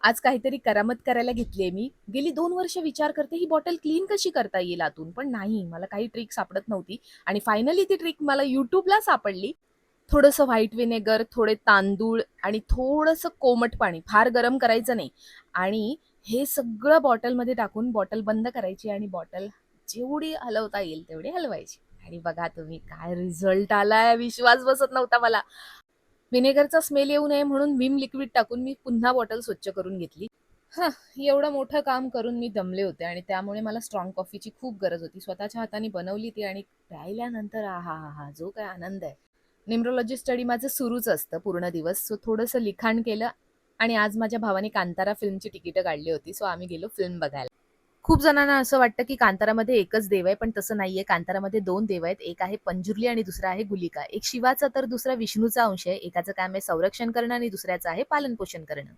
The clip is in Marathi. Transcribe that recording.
आज काहीतरी करामत करायला घेतलीये मी. गेली 2 वर्ष विचार करते ही बॉटल क्लीन कशी करता येईल आतून, पण नाही मला काही ट्रिक सापडत नव्हती आणि फायनली ती ट्रिक मला YouTubeला सापडली. थोडंसं व्हाईट व्हिनेगर, थोडे तांदूळ आणि थोडंसं कोमट पाणी, फार गरम करायचं नाही आणि हे सगळं बॉटलमध्ये टाकून बॉटल बंद करायची आणि बॉटल जेवढी हलवता येईल तेवढी हलवायची. आणि बघा तुम्ही काय रिझल्ट आलाय, विश्वास बसत नव्हता मला. व्हिनेगरचा स्मेल येऊ नये म्हणून विम लिक्विड टाकून मी पुन्हा बॉटल स्वच्छ करून घेतली. हं, एवढं मोठं काम करून मी दमले होते आणि त्यामुळे मला स्ट्रॉंग कॉफीची खूप गरज होती. स्वतःच्या हाताने बनवली ती आणि प्यायल्यानंतर आहाहा! जो काय आनंद आहे. न्यूमरोलॉजी स्टडी माझं सुरूच असतं पूर्ण दिवस. सो थोडंसं लिखाण केलं आणि आज माझ्या भावाने कांतारा फिल्मची तिकीटं काढली होती. सो आम्ही गेलो फिल्म बघायला. खूप जणांना असं वाटतं, की कांतारामध्ये एकच देव आहे, पण तसं नाहीये. कांतारामध्ये 2 देव आहेत. एक आहे पंजुर्ली आणि दुसरा आहे गुलिका. एक शिवाचा तर दुसरा विष्णूचा अंश आहे. एकाचं काम आहे संरक्षण करणं आणि दुसऱ्याचं आहे पालनपोषण करणं.